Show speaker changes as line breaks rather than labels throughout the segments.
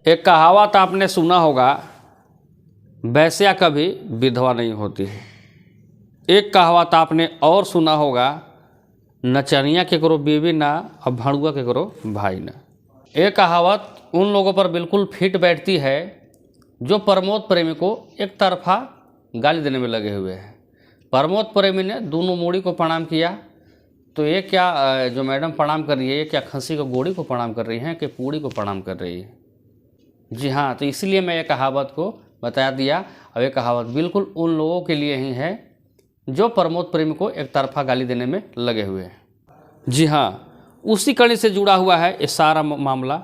एक कहावत आपने सुना होगा, वेश्या कभी विधवा नहीं होती है। एक कहावत आपने और सुना होगा, नचनिया केकरो बीवी ना और भाड़ुआ केकरो भाई ना। एक कहावत उन लोगों पर बिल्कुल फिट बैठती है जो प्रमोद प्रेमी को एक तरफा गाली देने में लगे हुए हैं। प्रमोद प्रेमी ने दोनों मूड़ी को प्रणाम किया, तो ये क्या जो मैडम प्रणाम कर रही है, ये क्या खस्सी को गोड़ी को प्रणाम कर रही हैं कि पूड़ी को प्रणाम कर रही है? जी हाँ, तो इसलिए मैं ये कहावत को बता दिया। और ये कहावत बिल्कुल उन लोगों के लिए ही है जो प्रमोद प्रेमी को एक तरफा गाली देने में लगे हुए हैं। जी हाँ, उसी कड़ी से जुड़ा हुआ है ये सारा मामला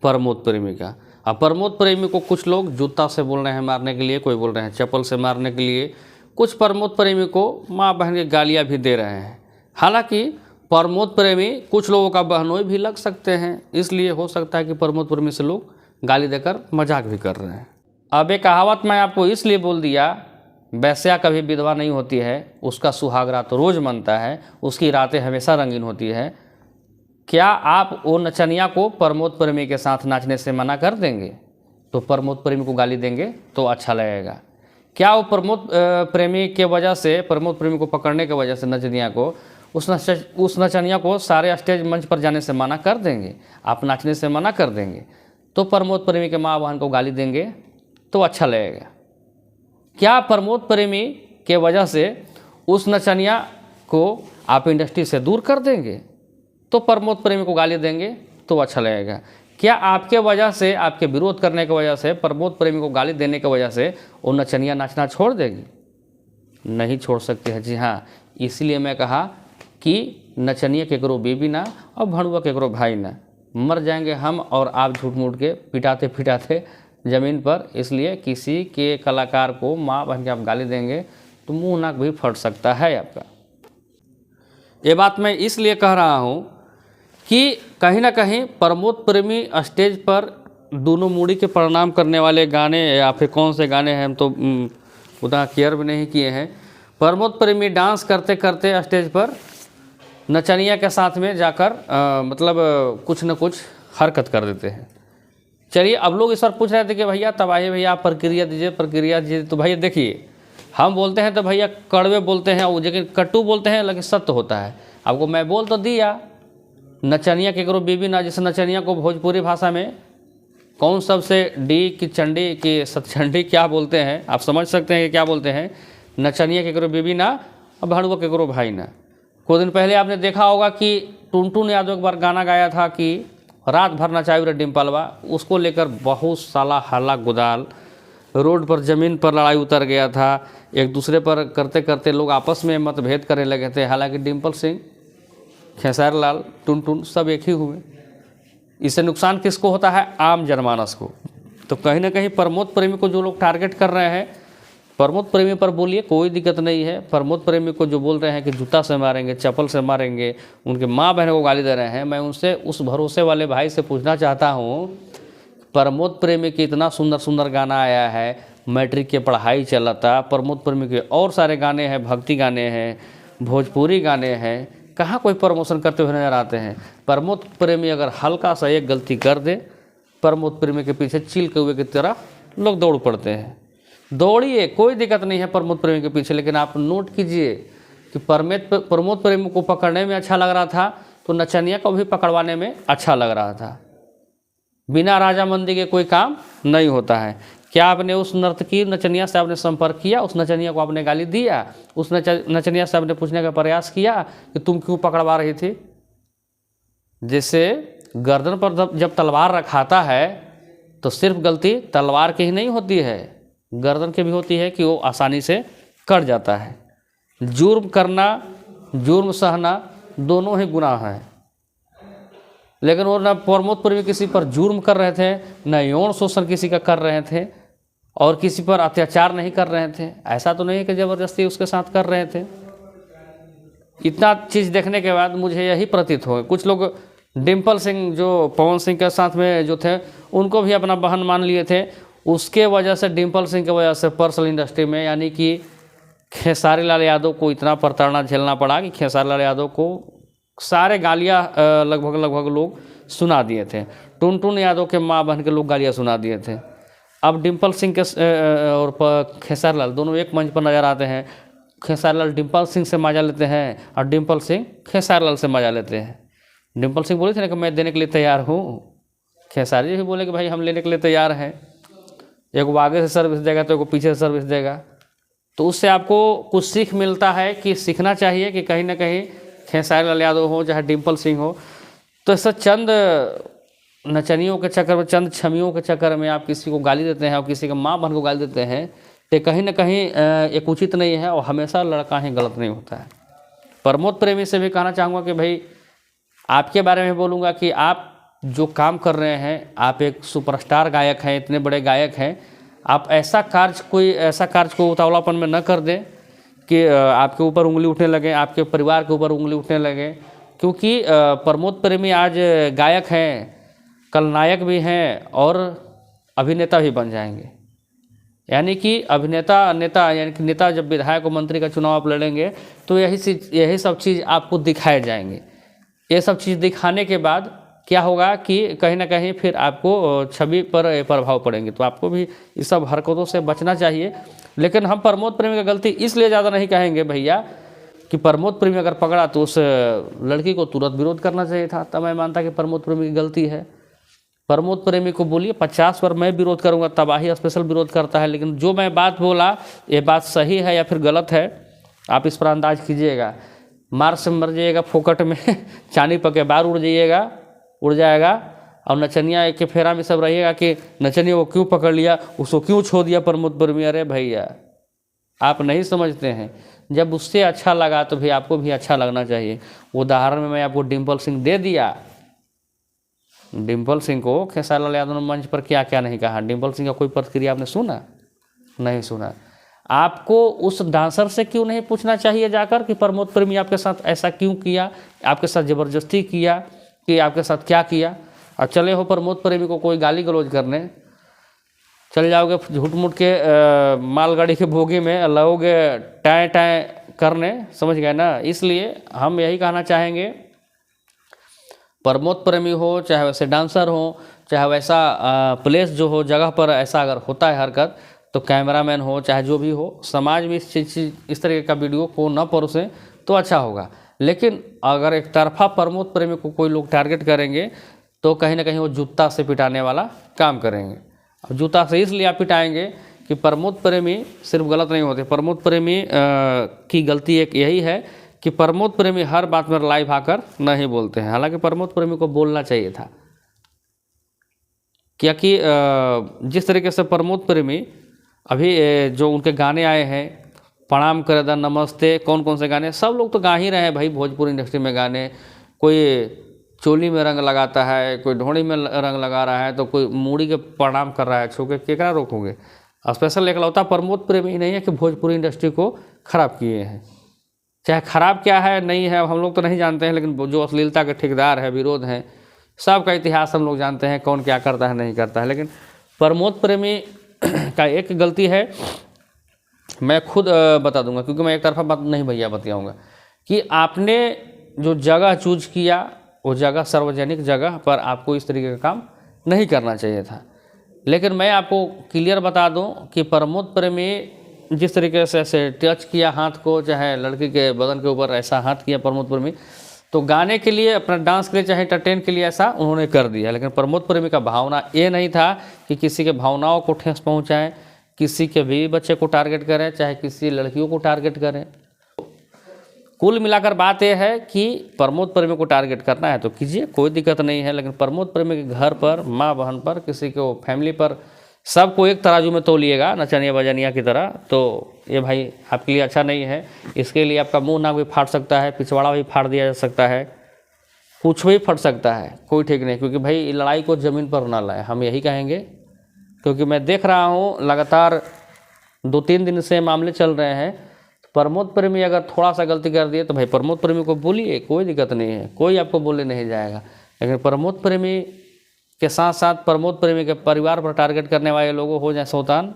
प्रमोद प्रेमी का। अब प्रमोद प्रेमी को कुछ लोग जूता से बोल रहे हैं मारने के लिए, कोई बोल रहे हैं चप्पल से मारने के लिए, कुछ प्रमोद प्रेमी को माँ बहन की गालियाँ भी दे रहे हैं। हालांकि प्रमोद प्रेमी कुछ लोगों का बहनोई भी लग सकते हैं, इसलिए हो सकता है कि प्रमोद प्रेमी से लोग गाली देकर मजाक भी कर रहे हैं। अब एक कहावत मैं आपको इसलिए बोल दिया, वेश्या कभी विधवा नहीं होती है, उसका सुहाग रात रोज़ मनता है, उसकी रातें हमेशा रंगीन होती है। क्या आप वो नचनिया को प्रमोद प्रेमी के साथ नाचने से मना कर देंगे तो प्रमोद प्रेमी को गाली देंगे तो अच्छा लगेगा? क्या वो प्रमोद प्रेमी के वजह से, प्रमोद प्रेमी को पकड़ने के वजह से नचनिया को, उस नचनिया को सारे स्टेज मंच पर जाने से मना कर देंगे, आप नाचने से मना कर देंगे तो प्रमोद प्रेमी के माँ बहन को गाली देंगे तो अच्छा लगेगा? क्या प्रमोद प्रेमी के वजह से उस नचनिया को आप इंडस्ट्री से दूर कर देंगे तो प्रमोद प्रेमी को गाली देंगे तो अच्छा लगेगा? क्या आपके वजह से, आपके विरोध करने की वजह से, प्रमोद प्रेमी को गाली देने की वजह से वो नचनिया नाचना छोड़ देगी? नहीं छोड़ सकती है। जी हाँ, इसीलिए मैं कहा कि नचनिया केकरो बीबी ना और भाड़ुआ केकरो भाई ना। मर जाएंगे हम और आप झूठ मूठ के पिटाते पिटाते ज़मीन पर। इसलिए किसी के कलाकार को माँ बहन के आप गाली देंगे तो मुंह नाक भी फट सकता है आपका। ये बात मैं इसलिए कह रहा हूँ कि कहीं ना कहीं प्रमोद प्रेमी स्टेज पर दोनों मूड़ी के प्रणाम करने वाले गाने या फिर कौन से गाने हैं हम तो उतना केयर भी नहीं किए हैं। प्रमोद प्रेमी डांस करते करते स्टेज पर नचनिया के साथ में जाकर मतलब कुछ न कुछ हरकत कर देते हैं। चलिए, अब लोग इस बार पूछ रहे थे कि भैया तबाही, भैया आप प्रक्रिया दीजिए। तो भैया देखिए, हम बोलते हैं तो भैया कड़वे बोलते हैं, लेकिन कटु बोलते हैं, लेकिन सत्य होता है। आपको मैं बोल तो दिया, नचनिया केकरो बीबी ना। जैसे नचनिया को भोजपुरी भाषा में कौन सबसे डी की चंडी की सतचंडी क्या बोलते हैं, आप समझ सकते हैं कि क्या बोलते हैं। नचनिया केकरो बीबी ना और भाड़ुआ केकरो भाई ना। कुछ दिन पहले आपने देखा होगा कि टुनटुन यादव एक बार गाना गाया था कि रात भर नचाई रे डिम्पलवा, उसको लेकर बहुत साला हल्ला गुदाल, रोड पर ज़मीन पर लड़ाई उतर गया था। एक दूसरे पर करते करते लोग आपस में मतभेद करने लगे थे। हालांकि डिम्पल सिंह, खेसारी लाल, टुनटुन सब एक ही हुए। इससे नुकसान किसको होता है? आम जनमानस को। तो कहीं ना कहीं प्रमोद प्रेमी को जो लोग टारगेट कर रहे हैं, प्रमोद प्रेमी पर बोलिए, कोई दिक्कत नहीं है। प्रमोद प्रेमी को जो बोल रहे हैं कि जूता से मारेंगे, चप्पल से मारेंगे, उनके माँ बहनों को गाली दे रहे हैं, मैं उनसे, उस भरोसे वाले भाई से पूछना चाहता हूँ, प्रमोद प्रेमी की इतना सुंदर सुंदर गाना आया है, मैट्रिक के पढ़ाई चला था, प्रमोद प्रेमी के और सारे गाने हैं, भक्ति गाने हैं, भोजपुरी गाने हैं, कहाँ कोई प्रमोशन करते हुए नजर आते हैं? प्रमोद प्रेमी अगर हल्का सा एक गलती कर दे, प्रमोद प्रेमी के पीछे चील कौवे की तरह लोग दौड़ पड़ते हैं। दौड़िए, कोई दिक्कत नहीं है प्रमोद प्रेमी के पीछे, लेकिन आप नोट कीजिए कि प्रमोद प्रेमी को पकड़ने में अच्छा लग रहा था तो नचनिया को भी पकड़वाने में अच्छा लग रहा था। बिना राजामंदी के कोई काम नहीं होता है। क्या आपने उस नर्तकी नचनिया से आपने संपर्क किया? उस नचनिया को आपने गाली दिया? उस नचनिया से आपने पूछने का प्रयास किया कि तुम क्यों पकड़वा रही थी? जैसे गर्दन पर जब तलवार रखाता है तो सिर्फ गलती तलवार की ही नहीं होती है, गर्दन की भी होती है कि वो आसानी से कट जाता है। जुर्म करना, जुर्म सहना दोनों ही गुनाह है। लेकिन वो न प्रमोद प्रेमी किसी पर जुर्म कर रहे थे, न यौन शोषण किसी का कर रहे थे, और किसी पर अत्याचार नहीं कर रहे थे। ऐसा तो नहीं है कि ज़बरदस्ती उसके साथ कर रहे थे। इतना चीज़ देखने के बाद मुझे यही प्रतीत हो, कुछ लोग डिम्पल सिंह जो पवन सिंह के साथ में जो थे उनको भी अपना बहन मान लिए थे। उसके वजह से, डिम्पल सिंह की वजह से पर्सनल इंडस्ट्री में, यानी कि खेसारी लाल यादव को इतना प्रताड़ना झेलना पड़ा कि खेसारी लाल यादव को सारे गालियाँ लगभग लोग सुना दिए थे। टुनटुन यादव के माँ बहन के लोग गालियाँ सुना दिए थे। अब डिम्पल सिंह के और खेसारी लाल दोनों एक मंच पर नजर आते हैं। खेसारी लाल डिम्पल सिंह से मजा लेते हैं और डिम्पल सिंह खेसारी लाल से मजा लेते हैं। डिम्पल सिंह बोले थे ना कि मैं देने के लिए तैयार हूँ, खेसारी जी भी बोले कि भाई हम लेने के लिए तैयार हैं। एक वो आगे से सर्विस देगा तो एक वो पीछे से सर्विस देगा। तो उससे आपको कुछ सीख मिलता है कि सीखना चाहिए कि कहीं ना कहीं खेसारी लाल यादव हो चाहे डिम्पल सिंह हो, तो ऐसा चंद नचनियों के चक्कर में, चंद छमियों के चक्कर में आप किसी को गाली देते हैं और किसी के माँ बहन को गाली देते हैं, तो कहीं ना कहीं एक उचित नहीं है और हमेशा लड़का ही गलत नहीं होता है। प्रमोद प्रेमी से भी कहना चाहूँगा कि भाई आपके बारे में बोलूँगा कि आप जो काम कर रहे हैं, आप एक सुपरस्टार गायक हैं, इतने बड़े गायक हैं, आप ऐसा कार्य को उतावलापन में न कर दें कि आपके ऊपर उंगली उठने लगे, आपके परिवार के ऊपर उंगली उठने लगे। क्योंकि प्रमोद प्रेमी आज गायक हैं, कल नायक भी हैं और अभिनेता भी बन जाएंगे। यानी कि अभिनेता नेता, यानी कि नेता जब विधायक और मंत्री का चुनाव आप लड़ेंगे तो यही सब चीज़ आपको दिखाए जाएंगे। ये सब चीज़ दिखाने के बाद क्या होगा कि कहीं ना कहीं फिर आपको छवि पर प्रभाव पड़ेंगे। तो आपको भी इस सब हरकतों से बचना चाहिए। लेकिन हम प्रमोद प्रेमी का गलती इसलिए ज़्यादा नहीं कहेंगे भैया कि प्रमोद प्रेमी अगर पकड़ा तो उस लड़की को तुरंत विरोध करना चाहिए था। तब मैं मानता कि प्रमोद प्रेमी की गलती है। प्रमोद प्रेमी को बोलिए 50 बार मैं विरोध करूंगा, तबाही स्पेशल विरोध करता है, लेकिन जो मैं बात बोला ये बात सही है या फिर गलत है, आप इस पर अंदाज कीजिएगा। मार से मर जाइएगा फोकट में चांदी पके बार उड़ जाएगा और नचनिया के फेरा में सब रहिएगा कि नचनिया वो क्यों पकड़ लिया, उसको क्यों छोड़ दिया प्रमोद प्रेमी। अरे भैया आप नहीं समझते हैं, जब उससे अच्छा लगा तो भी आपको भी अच्छा लगना चाहिए। उदाहरण में मैं आपको डिम्पल सिंह दे दिया। डिम्पल सिंह को खेसारी लाल यादव ने मंच पर क्या क्या नहीं कहा। डिम्पल सिंह का कोई प्रतिक्रिया आपने सुना? नहीं सुना। आपको उस डांसर से क्यों नहीं पूछना चाहिए जाकर कि प्रमोद प्रेमी आपके साथ ऐसा क्यों किया, आपके साथ ज़बरदस्ती किया कि आपके साथ क्या किया। और चले हो प्रमोद प्रेमी को कोई गाली गलौज करने, चले जाओगे झूठ मूठ के मालगाड़ी के भोगी में लगोगे टाएँ करने, समझ गए ना। इसलिए हम यही कहना चाहेंगे, प्रमोद प्रेमी हो चाहे वैसे डांसर हो चाहे वैसा प्लेस जो हो जगह पर ऐसा अगर होता है हरकत, तो कैमरामैन हो चाहे जो भी हो, समाज में इस तरह का वीडियो को न परोसें तो अच्छा होगा। लेकिन अगर एक तरफा प्रमोद प्रेमी को कोई लोग टारगेट करेंगे तो कहीं ना कहीं वो जूता से पिटाने वाला काम करेंगे। अब जूता से इसलिए आप पिटाएंगे कि प्रमोद प्रेमी सिर्फ गलत नहीं होते। प्रमोद प्रेमी की गलती एक यही है कि प्रमोद प्रेमी हर बात में लाइव आकर नहीं बोलते हैं। हालांकि प्रमोद प्रेमी को बोलना चाहिए था, क्योंकि जिस तरीके से प्रमोद प्रेमी अभी जो उनके गाने आए हैं, प्रणाम करे दा, नमस्ते, कौन कौन से गाने, सब लोग तो गा ही रहे हैं भाई भोजपुरी इंडस्ट्री में गाने। कोई चोली में रंग लगाता है, कोई ढोड़ी में रंग लगा रहा है, तो कोई मूड़ी के प्रणाम कर रहा है, छू के केकरा रोकोगे। स्पेशल एकलौता प्रमोद प्रेमी ही नहीं है कि भोजपुरी इंडस्ट्री को खराब किए हैं। चाहे खराब क्या है नहीं है हम लोग तो नहीं जानते हैं, लेकिन जो अश्लीलता के ठेकेदार है, विरोध हैं, सबका इतिहास हम लोग जानते हैं, कौन क्या करता है नहीं करता है। लेकिन प्रमोद प्रेमी का एक गलती है, मैं खुद बता दूंगा क्योंकि मैं एक तरफा बात नहीं भैया बताऊंगा, कि आपने जो जगह चूज किया वो जगह सार्वजनिक जगह पर आपको इस तरीके का काम नहीं करना चाहिए था। लेकिन मैं आपको क्लियर बता दूं कि प्रमोद प्रेमी जिस तरीके से ऐसे टच किया हाथ को, चाहे लड़की के बदन के ऊपर ऐसा हाथ किया प्रमोद प्रेमी, तो गाने के लिए, अपना डांस के लिए, चाहे एंटरटेन के लिए ऐसा उन्होंने कर दिया। लेकिन प्रमोद प्रेमी का भावना ये नहीं था कि किसी के भावनाओं को ठेस पहुँचाएँ, किसी के भी बच्चे को टारगेट करें, चाहे किसी लड़कियों को टारगेट करें। कुल मिलाकर बात यह है कि प्रमोद प्रेमी को टारगेट करना है तो कीजिए, कोई दिक्कत नहीं है। लेकिन प्रमोद प्रेमी के घर पर, माँ बहन पर, किसी को फैमिली पर, सबको एक तराजू में तोलिएगा नचनिया बजनिया की तरह, तो ये भाई आपके लिए अच्छा नहीं है। इसके लिए आपका मुंह नाक भी फाड़ सकता है, पिछवाड़ा भी फाड़ दिया जा सकता है, कुछ भी फट सकता है, कोई ठीक नहीं। क्योंकि भाई लड़ाई को ज़मीन पर ना लाए, हम यही कहेंगे। क्योंकि मैं देख रहा हूँ लगातार 2-3 दिन से मामले चल रहे हैं। प्रमोद प्रेमी अगर थोड़ा सा गलती कर दिए तो भाई प्रमोद प्रेमी को बोलिए, कोई दिक्कत नहीं है, कोई आपको बोलने नहीं जाएगा। लेकिन प्रमोद प्रेमी के साथ साथ प्रमोद प्रेमी के परिवार पर टारगेट करने वाले लोगों हो जाए सौतान,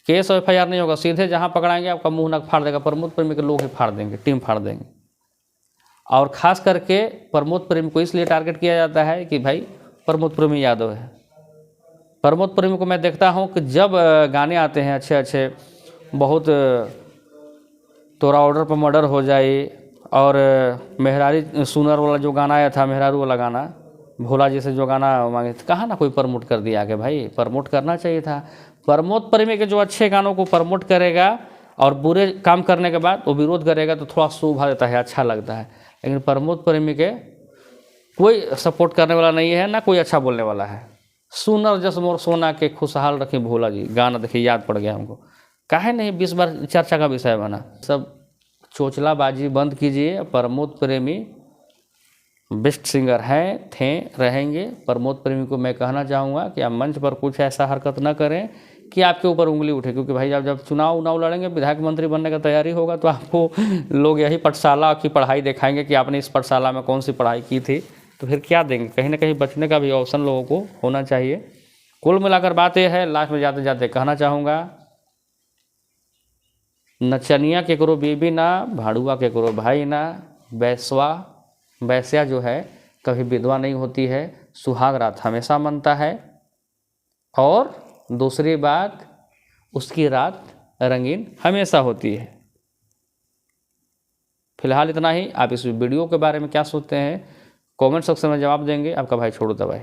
केस और FIR नहीं होगा, सीधे जहाँ पकड़ाएंगे आपका मुंह नक फाड़ देगा, प्रमोद प्रेमी के लोग ही फाड़ देंगे, टीम फाड़ देंगे। और ख़ास करके प्रमोद प्रेमी को इसलिए टारगेट किया जाता है कि भाई प्रमोद प्रेमी यादव है। प्रमोद प्रेमी को मैं देखता हूँ कि जब गाने आते हैं अच्छे अच्छे, बहुत तोरा ऑर्डर पर मर्डर हो जाए, और मेहरारी सुनर वाला जो गाना आया था, मेहरारू वाला गाना, भोला जी से जो गाना मांगे थे, कहाँ ना कोई प्रमोट कर दिया आगे। भाई प्रमोट करना चाहिए था। प्रमोद प्रेमी के जो अच्छे गानों को प्रमोट करेगा और बुरे काम करने के बाद वो विरोध करेगा तो थोड़ा शोभा देता है, अच्छा लगता है। लेकिन प्रमोद प्रेमी के कोई सपोर्ट करने वाला नहीं है, ना कोई अच्छा बोलने वाला है। सुनर जस मोर सोना के खुशहाल रखे भोला जी, गाना देखिए याद पड़ गया हमको, काहे नहीं 20 बार चर्चा का विषय बना। सब चोचलाबाजी बंद कीजिए। प्रमोद प्रेमी बेस्ट सिंगर हैं, थे, रहेंगे। प्रमोद प्रेमी को मैं कहना चाहूँगा कि आप मंच पर कुछ ऐसा हरकत ना करें कि आपके ऊपर उंगली उठे, क्योंकि भाई आप जब चुनाव लड़ेंगे, विधायक मंत्री बनने का तैयारी होगा, तो आपको लोग यही पाठशाला की पढ़ाई दिखाएंगे कि आपने इस पाठशाला में कौन सी पढ़ाई की थी, तो फिर क्या देंगे। कहीं ना कहीं बचने का भी ऑप्शन लोगों को होना चाहिए। कुल मिलाकर बात यह है, लास्ट में जाते जाते कहना चाहूँगा, नचनिया केकरो बीबी ना, भाड़ुआ केकरो भाई ना, वैश्या जो है कभी विधवा नहीं होती है, सुहाग रात हमेशा मनता है। और दूसरी बात, उसकी रात रंगीन हमेशा होती है। फिलहाल इतना ही। आप इस वीडियो के बारे में क्या सोचते हैं, कमेंट सेक्शन में जवाब देंगे। आपका भाई छोटू दबाई।